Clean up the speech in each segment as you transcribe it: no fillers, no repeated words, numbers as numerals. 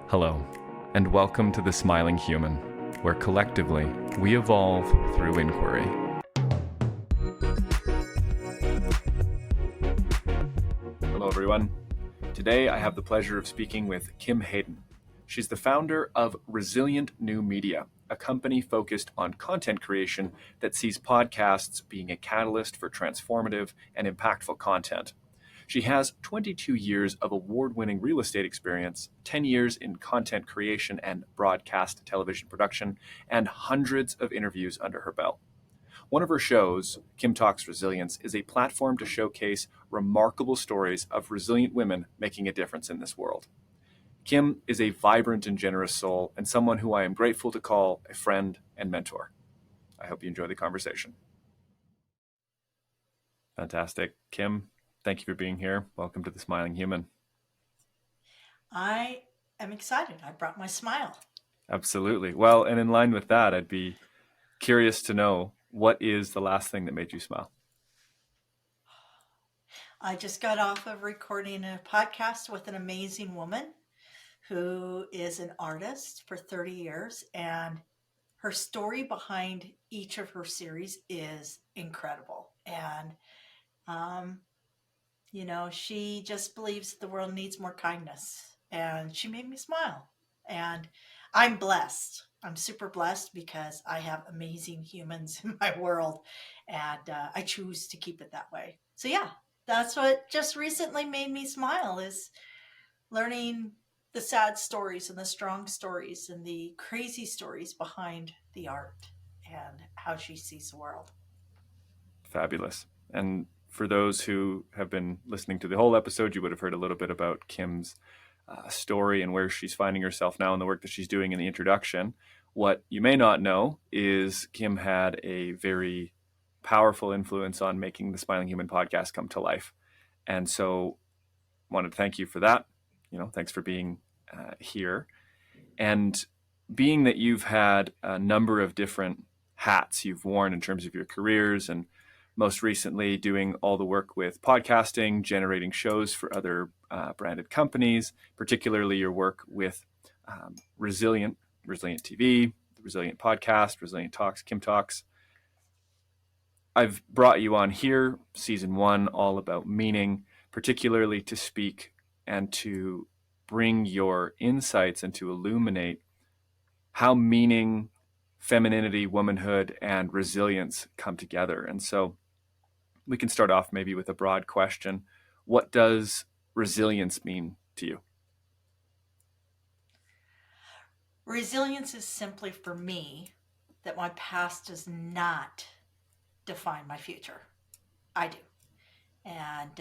Hello, and welcome to The Smiling Human, where collectively we evolve through inquiry. Hello, everyone. Today I have the pleasure of speaking with Kim Hayden. She's the founder of Resilient New Media, a company focused on content creation that sees podcasts being a catalyst for transformative and impactful content. She has 22 years of award-winning real estate experience, 10 years in content creation and broadcast television production, and hundreds of interviews under her belt. One of her shows, Kim Talks Resilience, is a platform to showcase remarkable stories of resilient women making a difference in this world. Kim is a vibrant and generous soul and someone who I am grateful to call a friend and mentor. I hope you enjoy the conversation. Fantastic. Kim, thank you for being here. Welcome to The Smiling Human. I am excited. I brought my smile. Absolutely. Well, and in line with that, I'd be curious to know, what is the last thing that made you smile? I just got off of recording a podcast with an amazing woman who is an artist for 30 years, and her story behind each of her series is incredible. And, she just believes the world needs more kindness, and she made me smile. And I'm blessed. I'm super blessed because I have amazing humans in my world, and I choose to keep it that way. So yeah, that's what just recently made me smile, is learning the sad stories and the strong stories and the crazy stories behind the art and how she sees the world. Fabulous. And for those who have been listening to the whole episode, you would have heard a little bit about Kim's story and where she's finding herself now and the work that she's doing in the introduction. What you may not know is Kim had a very powerful influence on making the Smiling Human podcast come to life. And so I wanted to thank you for that. Thanks for being here. And being that you've had a number of different hats you've worn in terms of your careers, and most recently doing all the work with podcasting, generating shows for other branded companies, particularly your work with Resilient TV, the Resilient Podcast, Resilient Talks, Kim Talks. I've brought you on here, season 1, all about meaning, particularly to speak and to bring your insights and to illuminate how meaning, femininity, womanhood, and resilience come together. And so we can start off maybe with a broad question. What does resilience mean to you? Resilience is simply, for me, that my past does not define my future. I do. And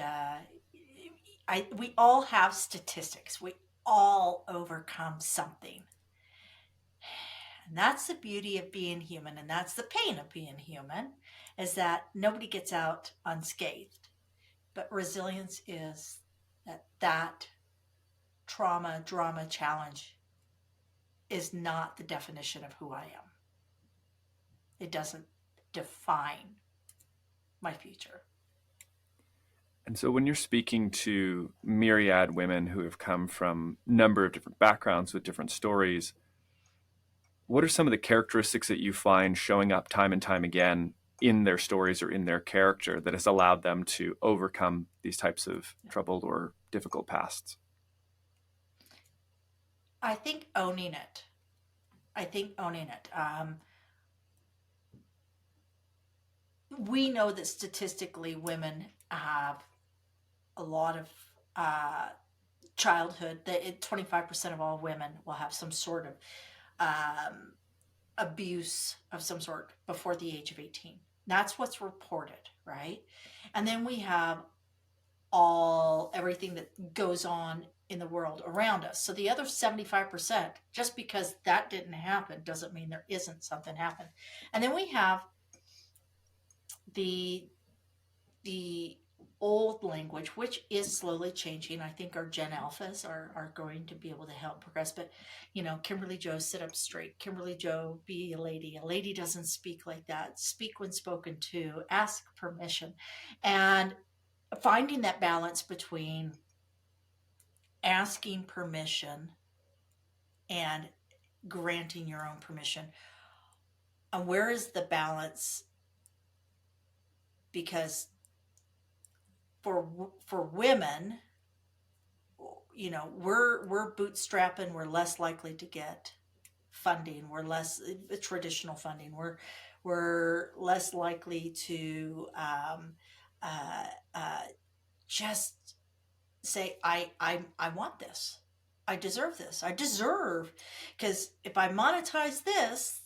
we all have statistics. We all overcome something. And that's the beauty of being human, and that's the pain of being human, is that nobody gets out unscathed. But resilience is that trauma, drama, challenge is not the definition of who I am. It doesn't define my future. And so when you're speaking to myriad women who have come from a number of different backgrounds with different stories, what are some of the characteristics that you find showing up time and time again in their stories or in their character that has allowed them to overcome these types of troubled or difficult pasts? I think owning it. We know that statistically women have a lot of childhood, that 25% of all women will have some sort of abuse of some sort before the age of 18. That's what's reported, right? And then we have everything that goes on in the world around us. So the other 75%, just because that didn't happen doesn't mean there isn't something happen. And then we have the old language, which is slowly changing. I think our Gen Alphas are going to be able to help progress. But, Kimberly Joe, sit up straight. Kimberly Joe, be a lady. A lady doesn't speak like that. Speak when spoken to. Ask permission. And finding that balance between asking permission and granting your own permission. And where is the balance? Because for women, we're bootstrapping. We're less likely to get funding. We're less traditional funding. We're less likely to uh, uh, just say, I want this. I deserve this. I deserve, because if I monetize this,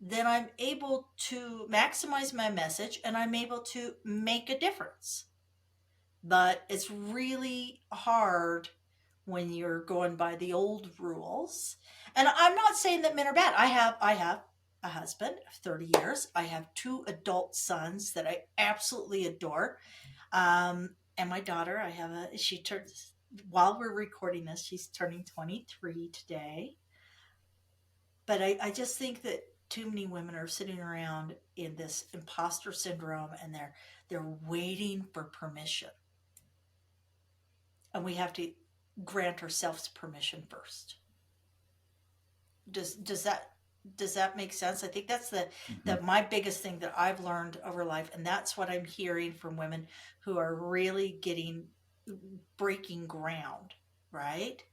then I'm able to maximize my message and I'm able to make a difference. But it's really hard when you're going by the old rules. And I'm not saying that men are bad. I have a husband of 30 years. I have two adult sons that I absolutely adore. And my daughter, she turns, while we're recording this, she's turning 23 today. But I just think that too many women are sitting around in this imposter syndrome, and they're waiting for permission. And we have to grant ourselves permission first. Does that make sense? I think that's Mm-hmm. my biggest thing that I've learned over life, and that's what I'm hearing from women who are really getting breaking ground, right?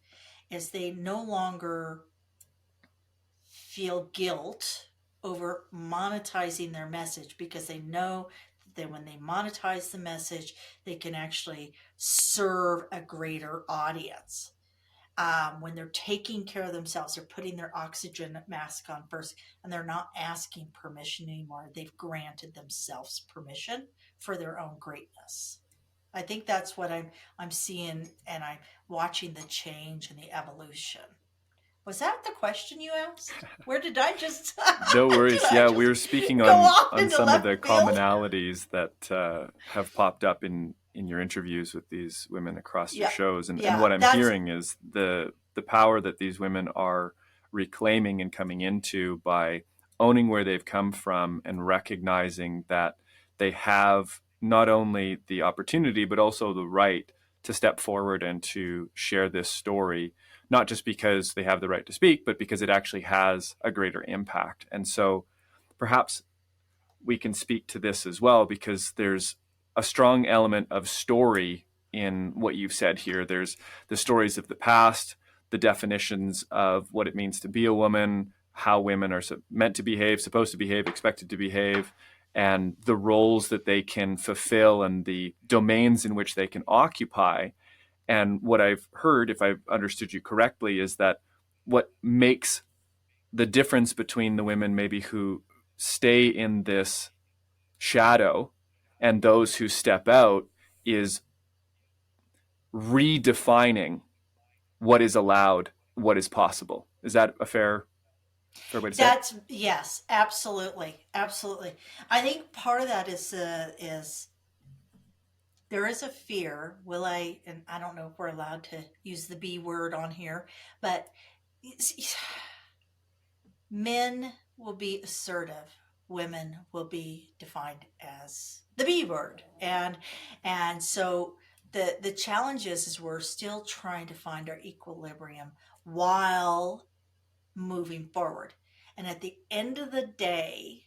Is they no longer feel guilt over monetizing their message, because they know that when they monetize the message, they can actually serve a greater audience. When they're taking care of themselves, they're putting their oxygen mask on first, and they're not asking permission anymore. They've granted themselves permission for their own greatness. I think that's what I'm seeing, and I'm watching the change and the evolution. Was that the question you asked? Where did I just No did worries. I Yeah, we just were speaking go off on into some of left the field? commonalities that have popped up in your interviews with these women across your Yeah, shows, and yeah. what I'm That's hearing is the power that these women are reclaiming and coming into by owning where they've come from and recognizing that they have not only the opportunity but also the right to step forward and to share this story, not just because they have the right to speak, but because it actually has a greater impact. And so perhaps we can speak to this as well, because there's a strong element of story in what you've said here. There's the stories of the past, the definitions of what it means to be a woman, how women are meant to behave, supposed to behave, expected to behave, and the roles that they can fulfill and the domains in which they can occupy. And what I've heard, if I've understood you correctly, is that what makes the difference between the women maybe who stay in this shadow and those who step out is redefining what is allowed, what is possible. Is that a fair way to say it? that's yes, absolutely, absolutely. I think part of that is there is a fear. Will I? And I don't know if we're allowed to use the B word on here, but men will be assertive. Women will be defined as the B word, and so the challenge is we're still trying to find our equilibrium while moving forward. And at the end of the day,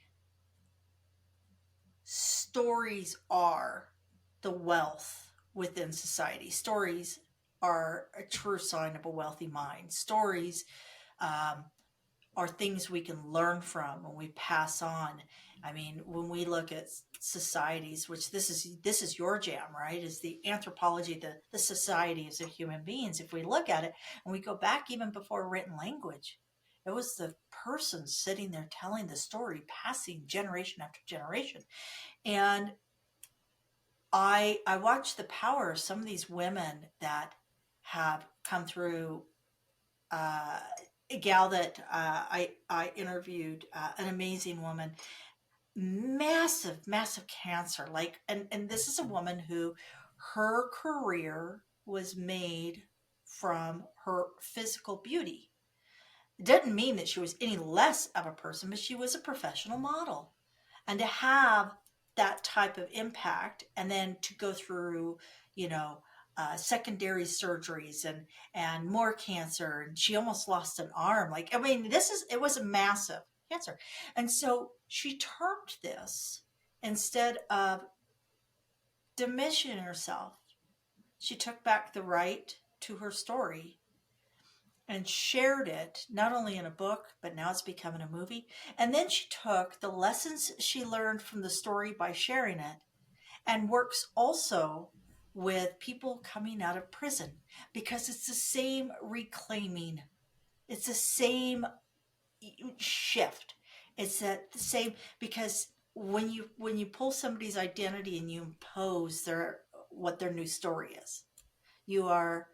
stories are the wealth within society. Stories are a true sign of a wealthy mind. Stories um, are things we can learn from when we pass on. I mean, when we look at societies, which this is your jam, right? Is the anthropology, the societies of human beings. If we look at it and we go back even before written language, it was the person sitting there telling the story, passing generation after generation. And I watch the power of some of these women that have come through. A gal that I interviewed, an amazing woman, massive cancer. Like, and this is a woman who her career was made from her physical beauty. It didn't mean that she was any less of a person, but she was a professional model. And to have that type of impact, and then to go through, you know, secondary surgeries and more cancer, and she almost lost an arm. Like, I mean, it was a massive cancer, and so she termed this, instead of diminishing herself, she took back the right to her story and shared it, not only in a book, but now it's becoming a movie. And then she took the lessons she learned from the story by sharing it, and works also with people coming out of prison, because it's the same reclaiming, it's the same shift, it's that the same, because when you pull somebody's identity and you impose their what their new story is, you are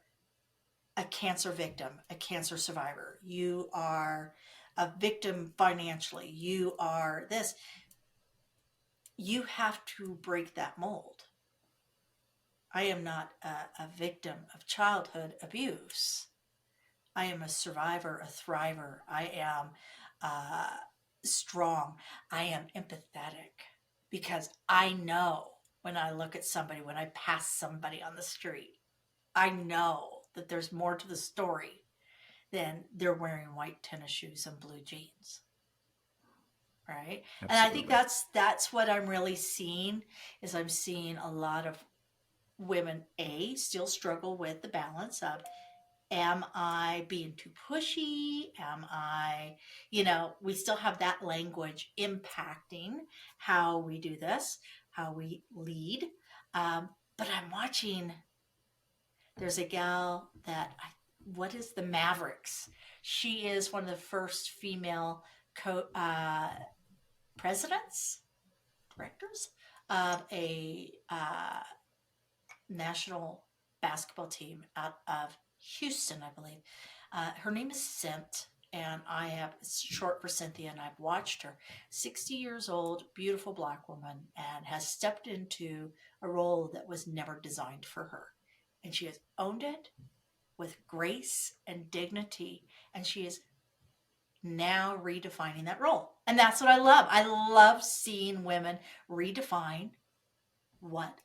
a cancer victim, a cancer survivor, you are a victim financially, you are this, you have to break that mold. I am not a victim of childhood abuse. I am a survivor, a thriver. I am uh, strong. I am empathetic, because I know when I look at somebody, when I pass somebody on the street, I know that there's more to the story than they're wearing white tennis shoes and blue jeans. Right. And I think Absolutely. that's what I'm really seeing, is I'm seeing a lot of women still struggle with the balance of, am I being too pushy, am I, we still have that language impacting how we do this, how we lead. But I'm watching, there's a gal that what is the Mavericks, she is one of the first female presidents, directors of a national basketball team out of Houston, I believe. Her name is Cint, and I have, it's short for Cynthia, and I've watched her. 60 years old, beautiful black woman, and has stepped into a role that was never designed for her. And she has owned it with grace and dignity, and she is now redefining that role. And that's what I love. I love seeing women redefine what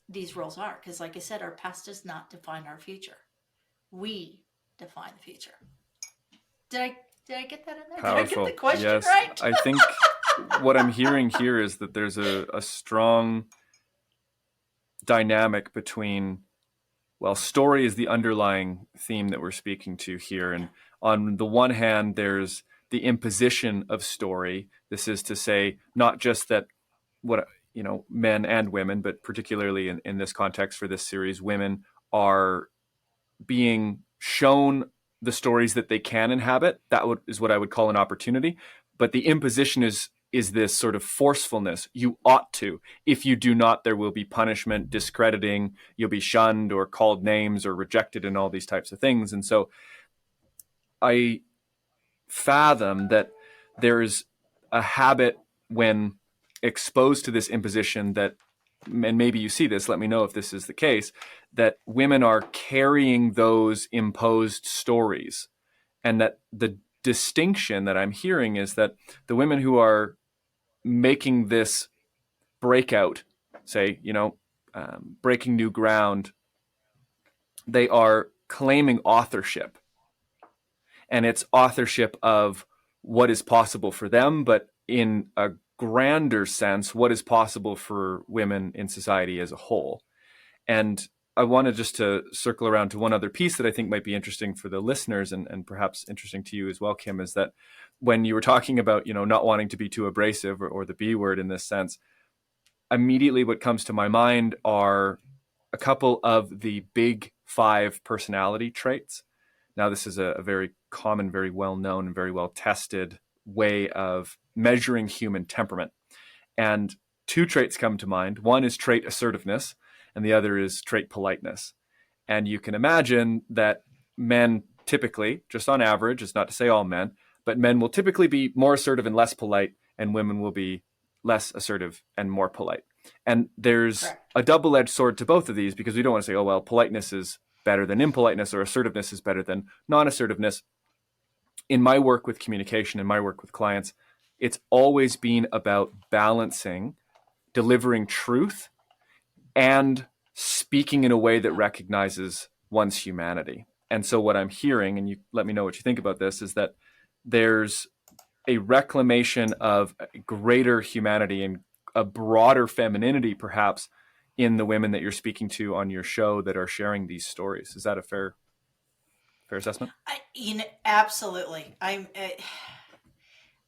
these roles are, because like I said, our past does not define our future, we define the future. Did i get that in there? Did I get the Powerful. question Yes. right? I think what I'm hearing here is that there's a strong dynamic between, well, story is the underlying theme that we're speaking to here. Yeah. And on the one hand, there's the imposition of story. This is to say, not just that what, men and women, but particularly in this context for this series, women are being shown the stories that they can inhabit. Is what I would call an opportunity. But the imposition is this sort of forcefulness. You ought to. If you do not, there will be punishment, discrediting, you'll be shunned or called names or rejected and all these types of things. And so I fathom that there's a habit when exposed to this imposition that, and maybe you see this, let me know if this is the case, that women are carrying those imposed stories. And that the distinction that I'm hearing is that the women who are making this breakout, say, breaking new ground, they are claiming authorship. And it's authorship of what is possible for them, but in a grander sense, what is possible for women in society as a whole. And I wanted just to circle around to one other piece that I think might be interesting for the listeners, and perhaps interesting to you as well, Kim, is that when you were talking about, not wanting to be too abrasive, or the B word in this sense, immediately what comes to my mind are a couple of the big five personality traits. Now, this is a very common, very well known, and very well tested way of measuring human temperament. And two traits come to mind. One is trait assertiveness, and the other is trait politeness. And you can imagine that men typically, just on average, it's not to say all men, but men will typically be more assertive and less polite, and women will be less assertive and more polite. And there's Correct. a double-edged sword to both of these, because we don't want to say, oh, well, politeness is better than impoliteness, or assertiveness is better than non-assertiveness. In my work with communication, in my work with clients, it's always been about balancing delivering truth and speaking in a way that Yeah. recognizes one's humanity. And so, what I'm hearing, and you let me know what you think about this, is that there's a reclamation of greater humanity and a broader femininity, perhaps, in the women that you're speaking to on your show that are sharing these stories. Is that a fair assessment? Absolutely.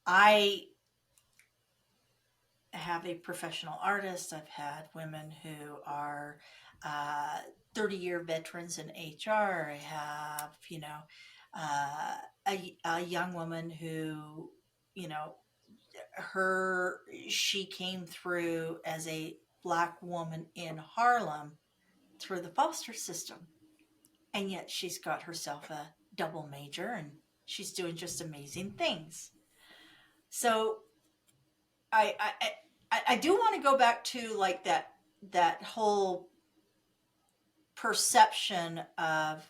I have a professional artist. I've had women who are uh, 30-year veterans in HR. I have, uh, a young woman who, you know, she came through as a black woman in Harlem through the foster system. And yet she's got herself a double major and she's doing just amazing things. So I I I do want to go back to like that whole perception of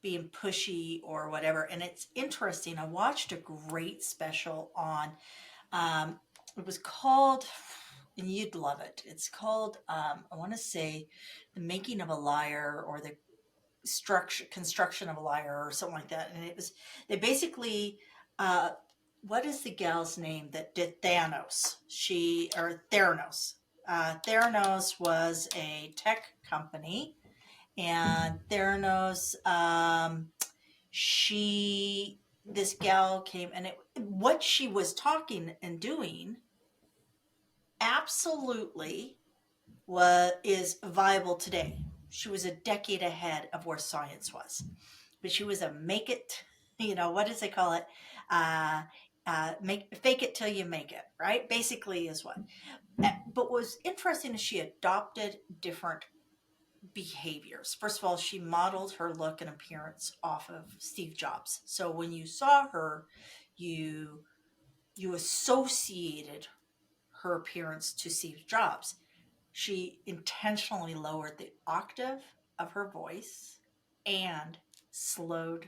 being pushy or whatever. And it's interesting. I watched a great special on it was called, and you'd love it. It's called I want to say The Making of a Liar, or the structure construction of a liar, or something like that. And it was, they basically uh what is the gal's name that did Thanos? She, or Theranos. Theranos was a tech company, and Theranos, she, this gal came, and what she was talking and doing absolutely is viable today. She was a decade ahead of where science was, but she was a make it, what does they call it? Uh, make fake it till you make it, right? Basically, is what. But what was interesting is she adopted different behaviors. First of all, she modeled her look and appearance off of Steve Jobs. So when you saw her, you you associated her appearance to Steve Jobs. She intentionally lowered the octave of her voice and slowed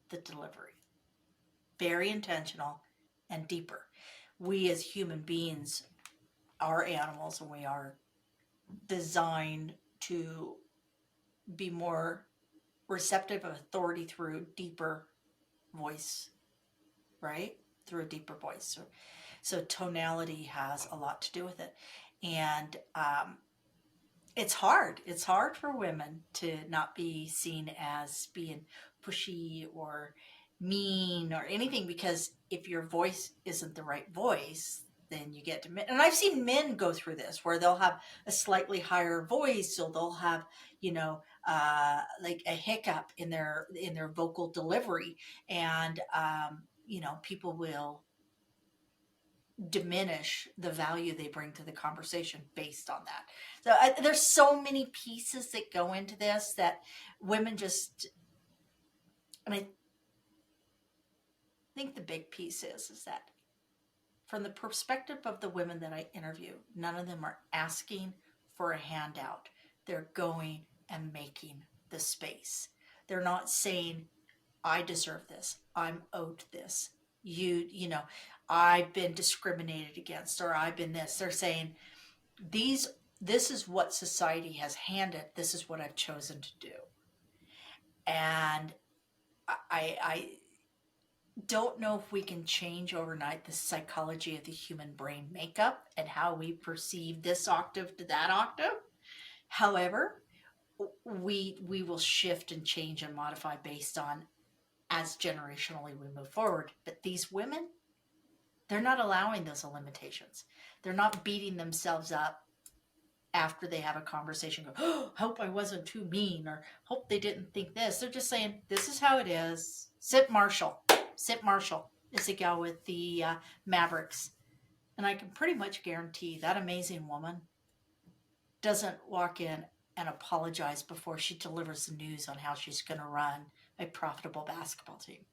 the delivery. Very intentional and deeper. We as human beings are animals, and we are designed to be more receptive of authority through deeper voice, right? Through a deeper voice. So tonality has a lot to do with it. And it's hard. It's hard for women to not be seen as being pushy or mean or anything, because if your voice isn't the right voice, then you get to men. And I've seen men go through this where they'll have a slightly higher voice, so they'll have, like a hiccup in their vocal delivery, and people will diminish the value they bring to the conversation based on that. So there's so many pieces that go into this that women just, and I think the big piece is that from the perspective of the women that I interview, none of them are asking for a handout. They're going and making the space. They're not saying, I deserve this. I'm owed this. I've been discriminated against, or I've been this. They're saying, these this is what society has handed, this is what I've chosen to do. And I don't know if we can change overnight the psychology of the human brain makeup and how we perceive this octave to that octave. However, we will shift and change and modify based on, as generationally we move forward. But these women, they're not allowing those limitations. They're not beating themselves up after they have a conversation, go, oh, hope I wasn't too mean, or hope they didn't think this. They're just saying, this is how it is. Sit Marshall. Sit Marshall is the gal with the Mavericks. And I can pretty much guarantee that amazing woman doesn't walk in and apologize before she delivers the news on how she's going to run a profitable basketball team.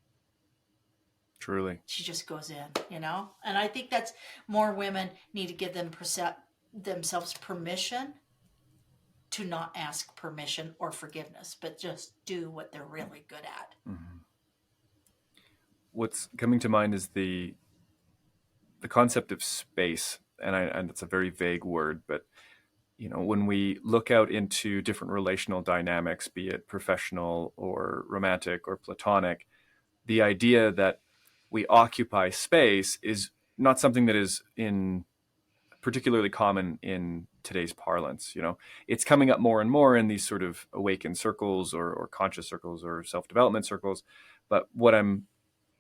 Truly. She just goes in. And I think that's, more women need to give themselves permission to not ask permission or forgiveness, but just do what they're really good at. Mm-hmm. What's coming to mind is the concept of space, and it's a very vague word, but when we look out into different relational dynamics, be it professional or romantic or platonic, the idea that we occupy space is not something that is in particularly common in today's parlance. It's coming up more and more in these sort of awakened circles or conscious circles or self-development circles. But what I'm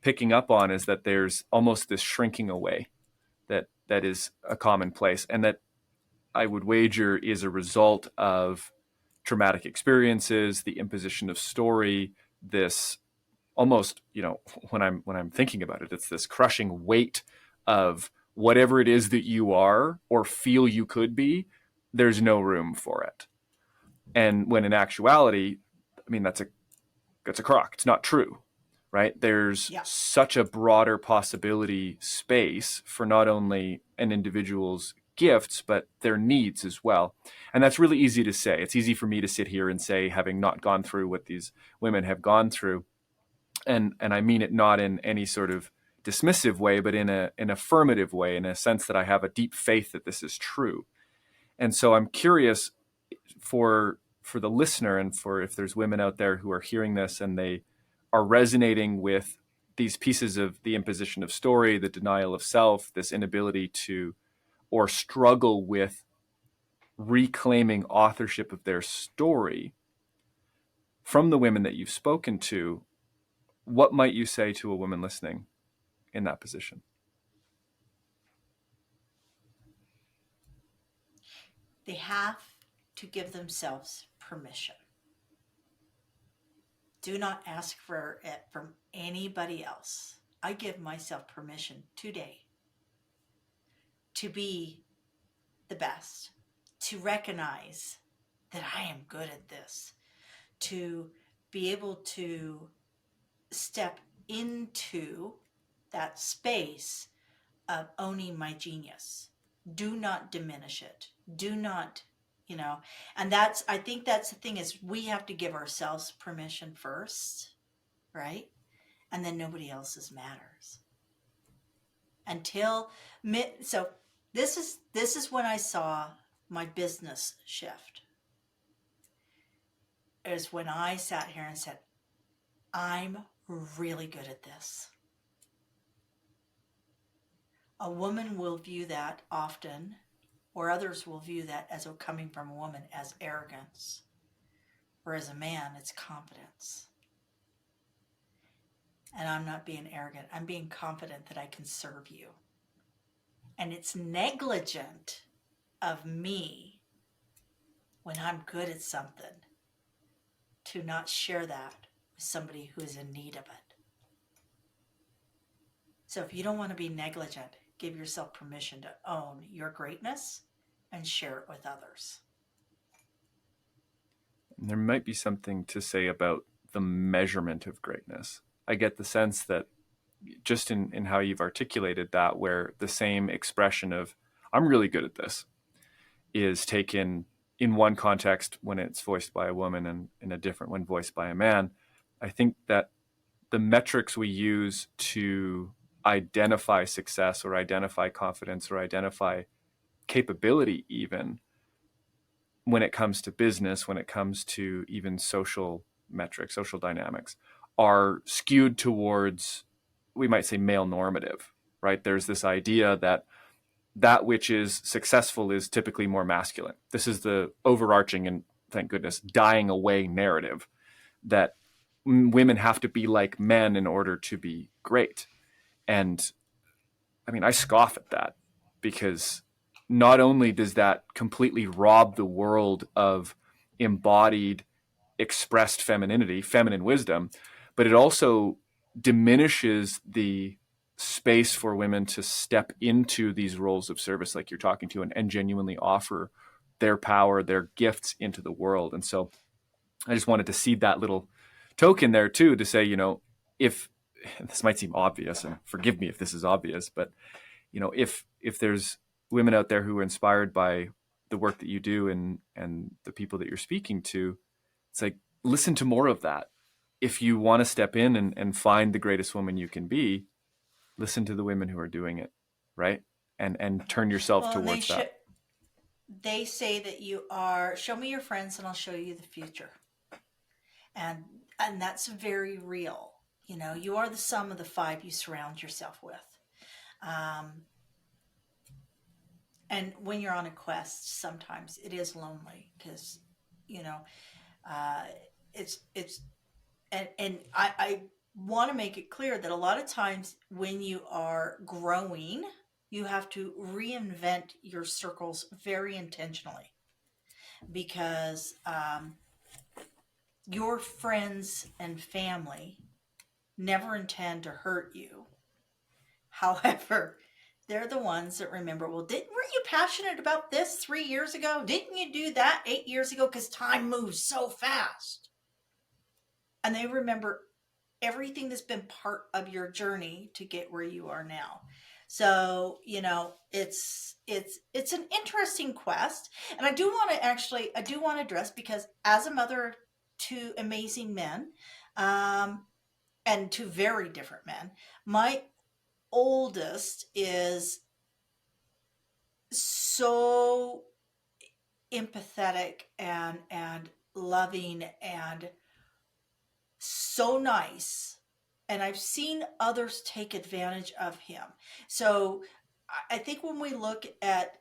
picking up on is that there's almost this shrinking away that is a commonplace, and that I would wager is a result of traumatic experiences, the imposition of story, this almost, when I'm thinking about it, it's this crushing weight of whatever it is that you are or feel you could be, there's no room for it. And when in actuality, I mean, that's a crock. It's not true, right? There's Yeah. such a broader possibility space for not only an individual's gifts, but their needs as well. And that's really easy to say. It's easy for me to sit here and say, having not gone through what these women have gone through, and I mean it not in any sort of dismissive way, but in an affirmative way, in a sense that I have a deep faith that this is true. And so I'm curious for the listener, and for if there's women out there who are hearing this and they are resonating with these pieces of the imposition of story, the denial of self, this inability to or struggle with reclaiming authorship of their story, from the women that you've spoken to, what might you say to a woman listening in that position? They have to give themselves permission. Do not ask for it from anybody else. I give myself permission today to be the best, to recognize that I am good at this, to be able to step into that space of owning my genius. Do not diminish it. Do not, you know, and I think that's the thing, is we have to give ourselves permission first, right? And then nobody else's matters. Until, so this is when I saw my business shift. Is when I sat here and said, I'm really good at this. A woman will view that often, or others will view that as coming from a woman as arrogance, whereas a man, it's confidence. And I'm not being arrogant. I'm being confident that I can serve you. And it's negligent of me, when I'm good at something, to not share that with somebody who is in need of it. So if you don't want to be negligent, give yourself permission to own your greatness and share it with others. There might be something to say about the measurement of greatness. I get the sense that just in how you've articulated that, where the same expression of, I'm really good at this, is taken in one context when it's voiced by a woman and in a different when voiced by a man. I think that the metrics we use to identify success or identify confidence or identify capability, even when it comes to business, when it comes to even social metrics, social dynamics, are skewed towards, we might say, male normative, right? There's this idea that which is successful is typically more masculine. This is the overarching and, thank goodness, dying away narrative that women have to be like men in order to be great. And I mean, I scoff at that, because not only does that completely rob the world of embodied, expressed femininity, feminine wisdom, but it also diminishes the space for women to step into these roles of service, like you're talking to, and genuinely offer their power, their gifts into the world. And so I just wanted to seed that little token there too, to say, if this might seem obvious, and forgive me if this is obvious, but if there's women out there who are inspired by the work that you do and the people that you're speaking to, it's like, listen to more of that. If you want to step in and find the greatest woman you can be, listen to the women who are doing it, right? And turn yourself Well, and towards that. they say that you are, show me your friends and I'll show you the future. And and that's very real. You know, you are the sum of the five you surround yourself with. Um, and when you're on a quest, sometimes it is lonely because, you know, uh, it's and I want to make it clear that a lot of times when you are growing, you have to reinvent your circles very intentionally because your friends and family never intend to hurt you. However, they're the ones that remember, well, weren't you passionate about this 3 years ago? Didn't you do that 8 years ago? Because time moves so fast. And they remember everything that's been part of your journey to get where you are now. So, you know, it's an interesting quest. And I do want to address, because as a mother of two amazing men, um, and two very different men, my oldest is so empathetic and loving and so nice, and I've seen others take advantage of him. So I think when we look at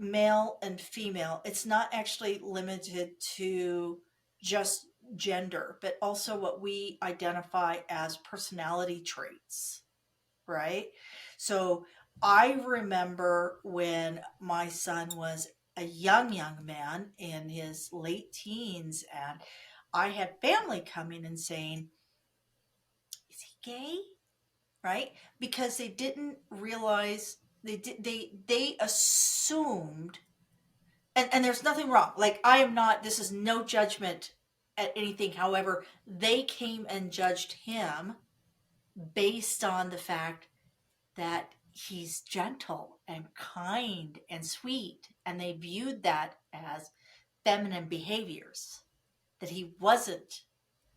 male and female, it's not actually limited to just gender, but also what we identify as personality traits, right? So I remember when my son was a young man in his late teens, and I had family coming and saying, "Is he gay?" Right? Because they didn't realize, they assumed, and there's nothing wrong. Like, I am not, this is no judgment at anything. However, they came and judged him based on the fact that he's gentle and kind and sweet, and they viewed that as feminine behaviors, that he wasn't,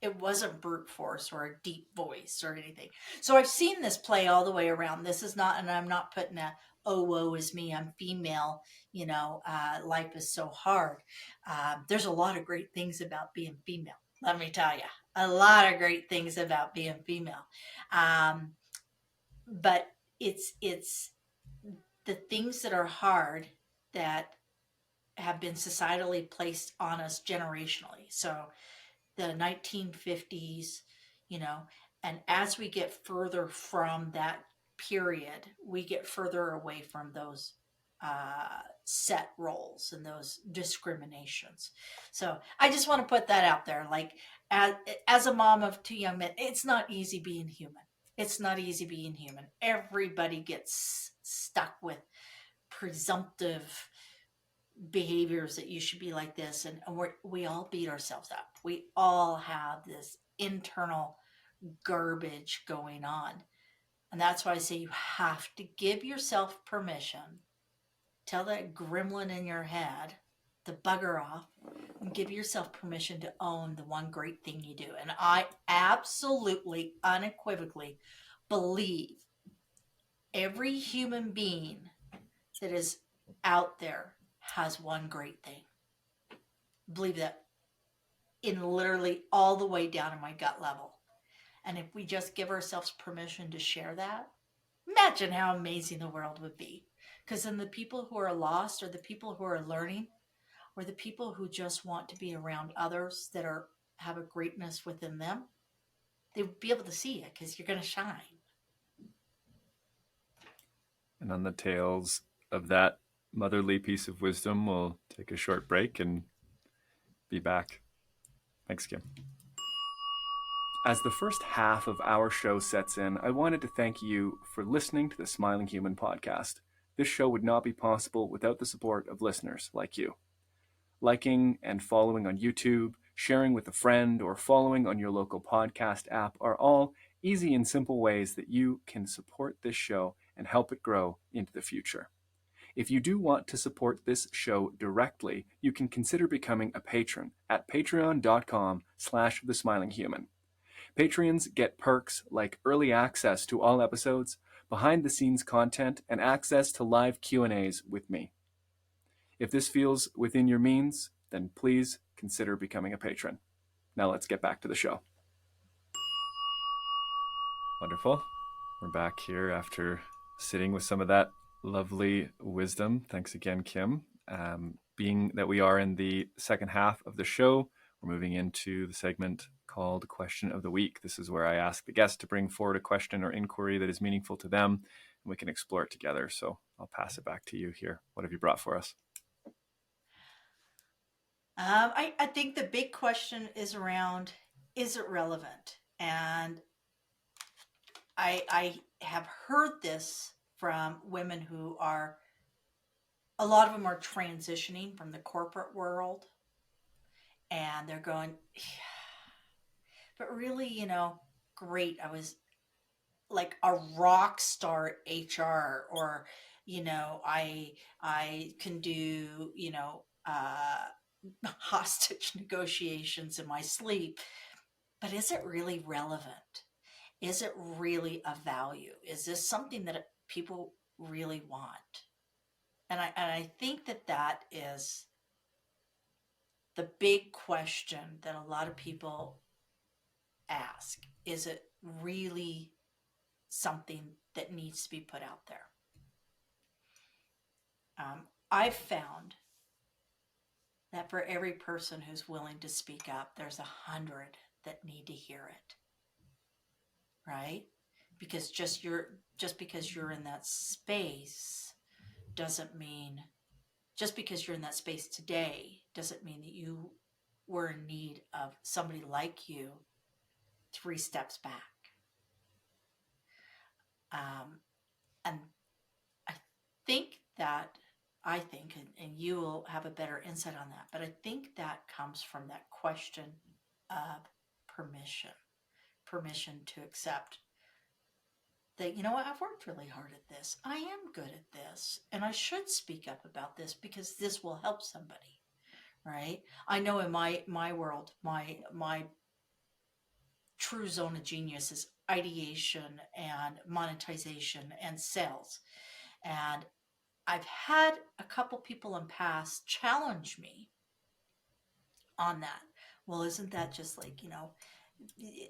it wasn't brute force or a deep voice or anything. So I've seen this play all the way around. This is not, and I'm not putting a, oh, woe is me, I'm female, life is so hard. There's a lot of great things about being female, let me tell you. A lot of great things about being female. Um, but it's the things that are hard that have been societally placed on us generationally. So the 1950s, you know, and as we get further from that period, we get further away from those set roles and those discriminations. So I just want to put that out there. Like, as, as a mom of two young men, it's not easy being human. It's not easy being human. Everybody gets stuck with presumptive behaviors that you should be like this, and we all beat ourselves up. We all have this internal garbage going on, and that's why I say you have to give yourself permission. Tell that gremlin in your head to bugger off, and give yourself permission to own the one great thing you do. And I absolutely unequivocally believe every human being that is out there has one great thing. Believe that in literally all the way down in my gut level. And if we just give ourselves permission to share that, imagine how amazing the world would be. Because then the people who are lost, or the people who are learning, or the people who just want to be around others that are have a greatness within them, they would be able to see it because you're going to shine. And on the tails of that motherly piece of wisdom, we'll take a short break and be back. Thanks, Kim. As the first half of our show sets in, I wanted to thank you for listening to the Smiling Human podcast. This show would not be possible without the support of listeners like you. Liking and following on YouTube, sharing with a friend, or following on your local podcast app are all easy and simple ways that you can support this show and help it grow into the future. If you do want to support this show directly, you can consider becoming a patron at patreon.com/thesmilinghuman. Patrons get perks like early access to all episodes, behind-the-scenes content, and access to live Q&As with me. If this feels within your means, then please consider becoming a patron. Now let's get back to the show. Wonderful. We're back here after sitting with some of that lovely wisdom. Thanks again, Kim. Being that we are in the second half of the show, we're moving into the segment called Question of the Week. This is where I ask the guest to bring forward a question or inquiry that is meaningful to them, and we can explore it together. So I'll pass it back to you here. What have you brought for us? I think the big question is around, is it relevant? And I have heard this from women who are, a lot of them are transitioning from the corporate world, and they're going, yeah, but really, great. I was like a rock star HR, or, I can do, hostage negotiations in my sleep. But is it really relevant? Is it really of value? Is this something that people really want? And I think that that is the big question that a lot of people ask. Is it really something that needs to be put out there? I've found that for every person who's willing to speak up, there's 100 that need to hear it, right? Because just because you're in that space doesn't mean, just because you're in that space today doesn't mean that you were in need of somebody like you 3 steps back. Um, and I think that, and you will have a better insight on that, but I think that comes from that question of permission, permission to accept that, I've worked really hard at this. I am good at this, and I should speak up about this because this will help somebody, right? I know in my world, my true zone of genius is ideation and monetization and sales. And I've had a couple people in past challenge me on that. Well, isn't that just like,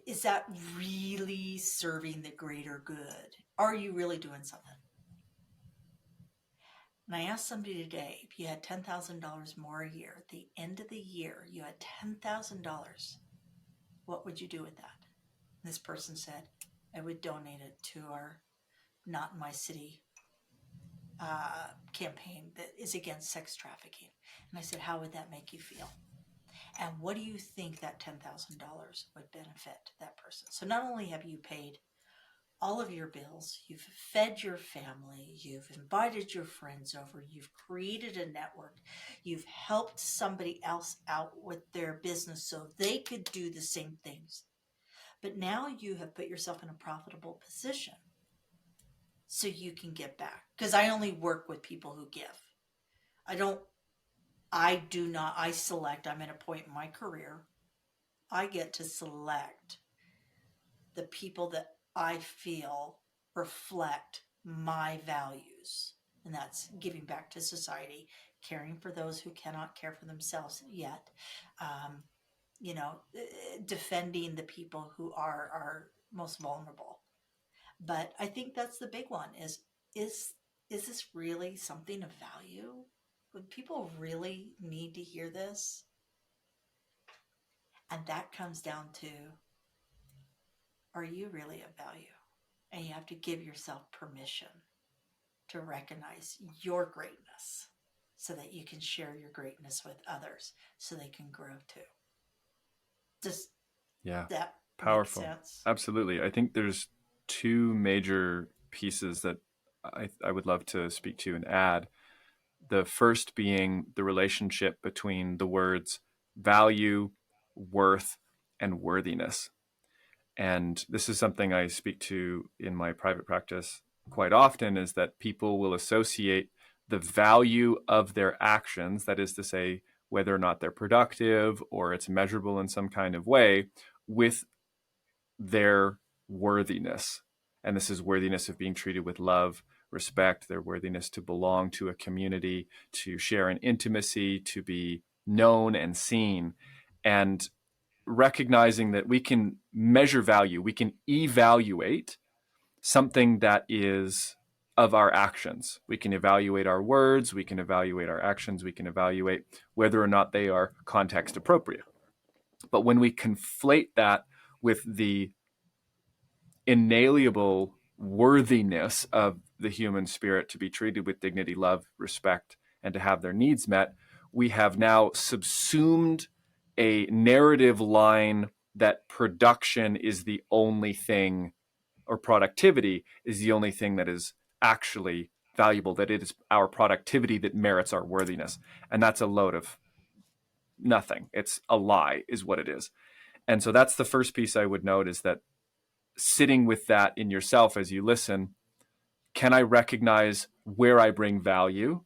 is that really serving the greater good? Are you really doing something? And I asked somebody today, if you had $10,000 more a year, at the end of the year, you had $10,000, what would you do with that? And this person said, I would donate it to our Not in My City campaign that is against sex trafficking. And I said, how would that make you feel? And what do you think that $10,000 would benefit that person? So not only have you paid all of your bills, you've fed your family, you've invited your friends over, you've created a network, you've helped somebody else out with their business so they could do the same things. But now you have put yourself in a profitable position so you can give back. Because I only work with people who give. I don't, I do not, I select, I'm at a point in my career, I get to select the people that I feel reflect my values. And that's giving back to society, caring for those who cannot care for themselves yet, um, defending the people who are most vulnerable. But I think that's the big one is is this really something of value? Would people really need to hear this? And that comes down to, are you really of value? And you have to give yourself permission to recognize your greatness so that you can share your greatness with others so they can grow too. Does Yeah, that make powerful. sense? Absolutely. I think there's two major pieces that I would love to speak to and add. The first being the relationship between the words value, worth, and worthiness. And this is something I speak to in my private practice quite often, is that people will associate the value of their actions, that is to say, whether or not they're productive or it's measurable in some kind of way, with their worthiness. And this is worthiness of being treated with love, respect, their worthiness to belong to a community, to share in intimacy, to be known and seen. And recognizing that we can measure value, we can evaluate something that is of our actions. We can evaluate our words, we can evaluate our actions, we can evaluate whether or not they are context appropriate. But when we conflate that with the inalienable worthiness of the human spirit to be treated with dignity, love, respect, and to have their needs met, we have now subsumed a narrative line that production is the only thing, or productivity is the only thing that is actually valuable, that it is our productivity that merits our worthiness. And that's a load of nothing. It's a lie, is what it is. And so that's the first piece I would note, is that sitting with that in yourself as you listen, can I recognize where I bring value?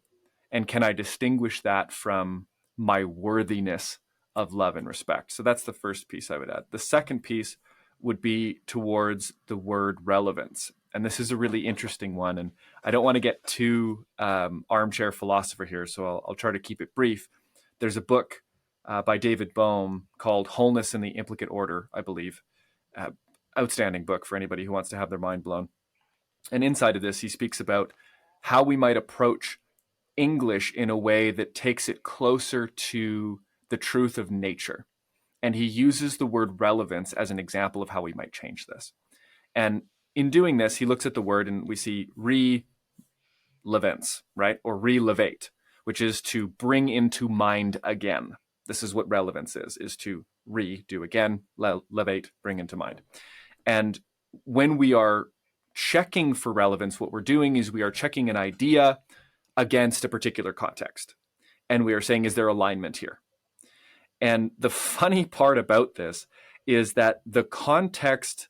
And can I distinguish that from my worthiness of love and respect? So that's the first piece I would add. The second piece would be towards the word relevance. And this is a really interesting one. And I don't want to get too armchair philosopher here, so I'll try to keep it brief. There's a book by David Bohm called Wholeness in the Implicate Order, I believe. Uh, Outstanding book for anybody who wants to have their mind blown. And inside of this, he speaks about how we might approach English in a way that takes it closer to the truth of nature. And he uses the word relevance as an example of how we might change this. And in doing this, he looks at the word and we see relevance, right? Or relevate, which is to bring into mind again. This is what relevance is to do again, levate, bring into mind. And when we are checking for relevance, what we're doing is we are checking an idea against a particular context. And we are saying, is there alignment here? And the funny part about this is that the context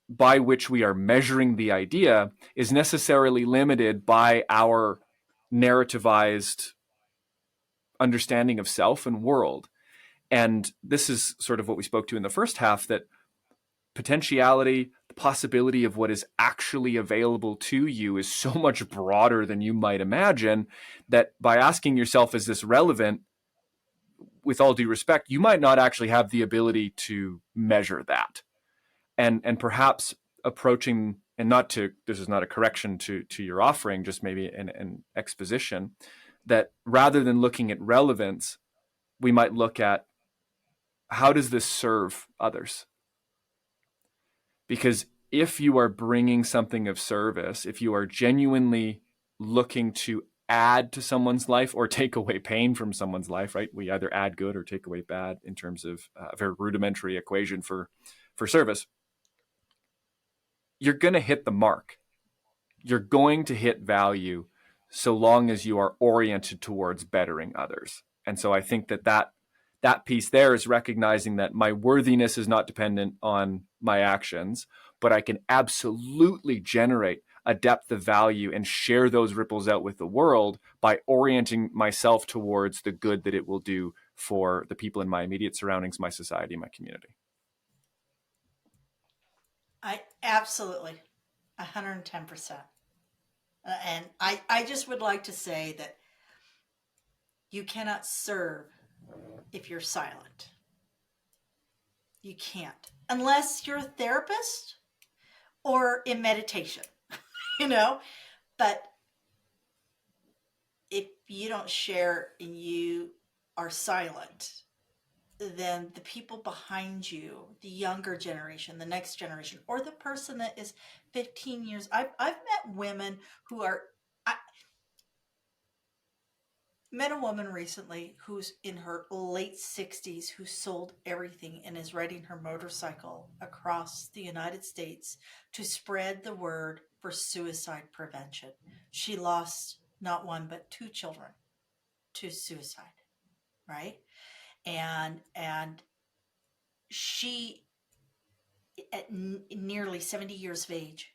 by which we are measuring the idea is necessarily limited by our narrativized understanding of self and world. And this is sort of what we spoke to in the first half, that potentiality, the possibility of what is actually available to you is so much broader than you might imagine, that by asking yourself, is this relevant? With all due respect, you might not actually have the ability to measure that. And perhaps approaching, and not to, this is not a correction to your offering, just maybe an exposition, that rather than looking at relevance, we might look at, how does this serve others? Because if you are bringing something of service, if you are genuinely looking to add to someone's life or take away pain from someone's life, right? We either add good or take away bad in terms of a very rudimentary equation for service. You're going to hit the mark. You're going to hit value so long as you are oriented towards bettering others. And so I think that piece there is recognizing that my worthiness is not dependent on my actions, but I can absolutely generate a depth of value and share those ripples out with the world by orienting myself towards the good that it will do for the people in my immediate surroundings, my society, my community. I absolutely 110%. And I just would like to say that you cannot serve if you're silent. You can't. Unless you're a therapist or in meditation, you know? But if you don't share and you are silent, then the people behind you, the younger generation, the next generation, or the person that is 15 years, I've met women who are, I met a woman recently who's in her late 60s who sold everything and is riding her motorcycle across the United States to spread the word for suicide prevention. She lost not one but two children to suicide, right? And she, at nearly 70 years of age,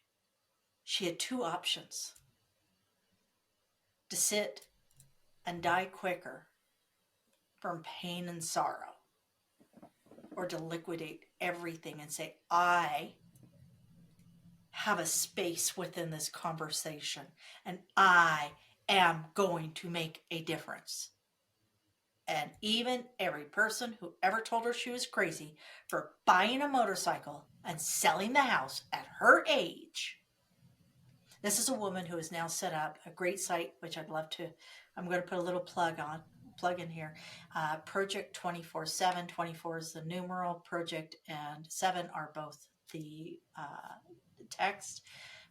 she had two options: to sit and die quicker from pain and sorrow, or to liquidate everything and say, I have a space within this conversation, and I am going to make a difference. And even every person who ever told her she was crazy for buying a motorcycle and selling the house at her age. This is a woman who has now set up a great site, which I'd love to. I'm going to put a little plug in here. Project 24/7. 24 is the numeral, project and 7 are both the text.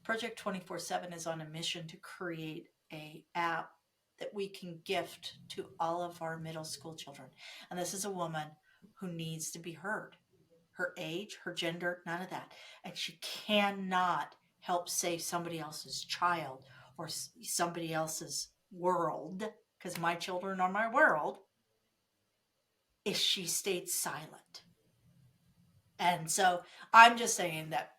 Project 24/7 is on a mission to create a app that we can gift to all of our middle school children. And this is a woman who needs to be heard. Her age, her gender, none of that. And she cannot help save somebody else's child or somebody else's world, because my children are my world, if she stayed silent. And so I'm just saying that,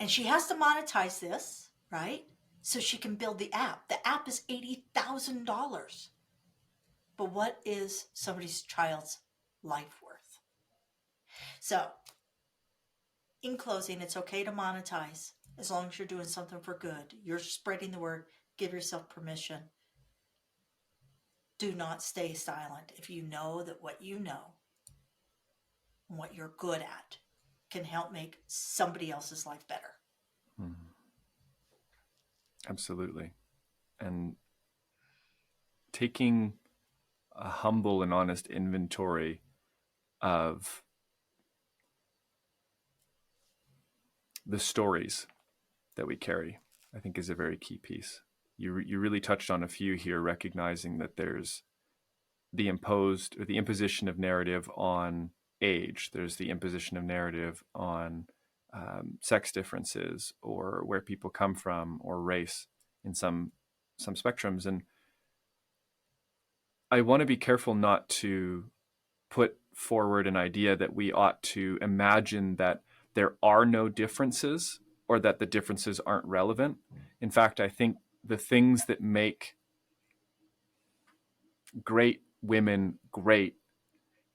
and she has to monetize this, right? So she can build the app. The app is $80,000. But what is somebody's child's life worth? So, in closing, it's okay to monetize as long as you're doing something for good. You're spreading the word. Give yourself permission. Do not stay silent if you know that what you know and what you're good at can help make somebody else's life better. Mhm. Absolutely. And taking a humble and honest inventory of the stories that we carry, I think, is a very key piece. You really touched on a few here, recognizing that there's the imposed or the imposition of narrative on age. There's the imposition of narrative on sex differences or where people come from or race in some spectrums. And I want to be careful not to put forward an idea that we ought to imagine that there are no differences or that the differences aren't relevant. In fact, I think the things that make great women great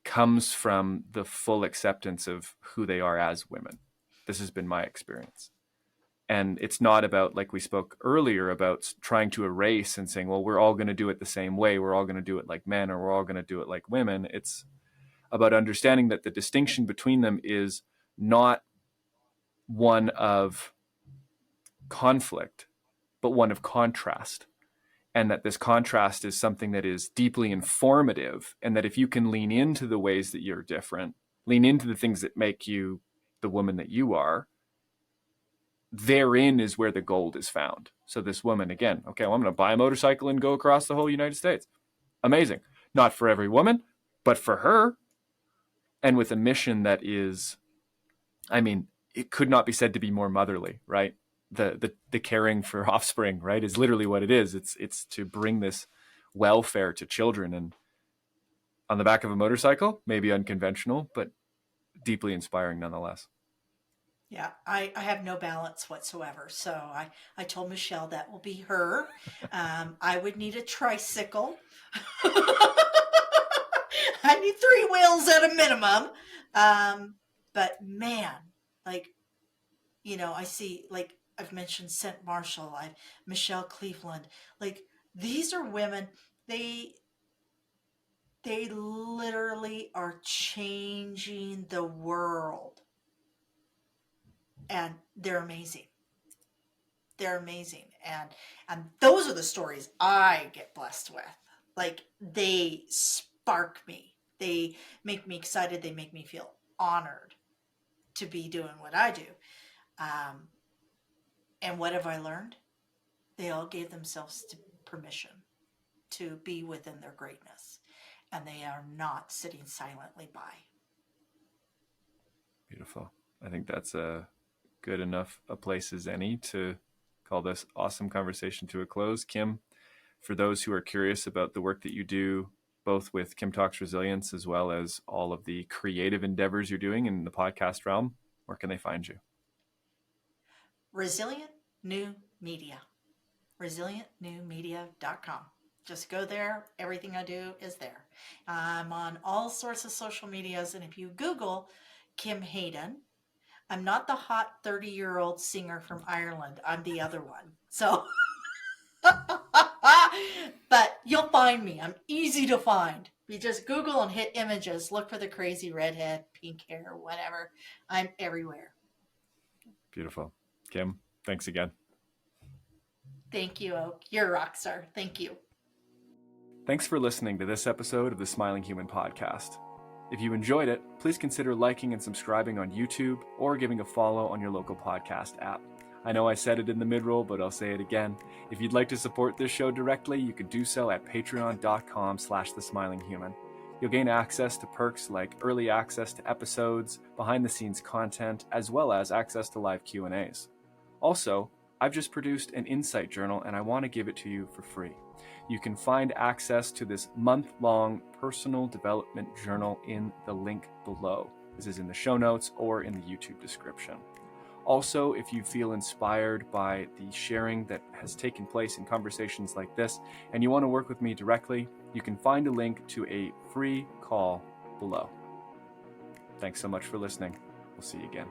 comes from the full acceptance of who they are as women. This has been my experience. And it's not about, like we spoke earlier, about trying to erase and saying, well, we're all going to do it the same way. We're all going to do it like men, or we're all going to do it like women. It's about understanding that the distinction between them is not one of conflict, but one of contrast. And that this contrast is something that is deeply informative. And that if you can lean into the ways that you're different, lean into the things that make you the woman that you are, therein is where the gold is found. So this woman, again, okay, well, I'm going to buy a motorcycle and go across the whole United States. Amazing. Not for every woman, but for her. And with a mission that is, I mean, it could not be said to be more motherly, right? The caring for offspring, right, is literally what it is. It's to bring this welfare to children, and on the back of a motorcycle, maybe unconventional, but deeply inspiring nonetheless. Yeah, I have no balance whatsoever. So I told Michelle that will be her. I would need a tricycle. I need three wheels at a minimum. But man, like, I see, like, I've mentioned Scent Marshall, Michelle Cleveland. Like, these are women, they they literally are changing the world, and they're amazing. They're amazing. And those are the stories I get blessed with. Like, they spark me. They make me excited. They make me feel honored to be doing what I do. Um, and what have I learned? They all gave themselves to permission to be within their greatness, and they are not sitting silently by. Beautiful. I think that's a good enough a place as any to call this awesome conversation to a close. Kim, for those who are curious about the work that you do, both with Kim Talks Resilience as well as all of the creative endeavors you're doing in the podcast realm, where can they find you? Resilient New Media. ResilientNewMedia.com. Just go there. Everything I do is there. I'm on all sorts of social medias, and if you Google Kim Hayden, I'm not the hot 30-year-old singer from Ireland. I'm the other one. So, but you'll find me. I'm easy to find. You just Google and hit images. Look for the crazy redhead, pink hair, whatever. I'm everywhere. Beautiful. Kim, thanks again. Thank you, Oak. You're a rock star. Thank you. Thanks for listening to this episode of the Smiling Human podcast. If you enjoyed it, please consider liking and subscribing on YouTube or giving a follow on your local podcast app. I know I said it in the mid-roll, but I'll say it again. If you'd like to support this show directly, you can do so at patreon.com/thesmilinghuman. You'll gain access to perks like early access to episodes, behind-the-scenes content, as well as access to live Q&As. Also, I've just produced an insight journal and I want to give it to you for free. You can find access to this month-long personal development journal in the link below. This is in the show notes or in the YouTube description. Also, if you feel inspired by the sharing that has taken place in conversations like this and you want to work with me directly, you can find a link to a free call below. Thanks so much for listening. We'll see you again.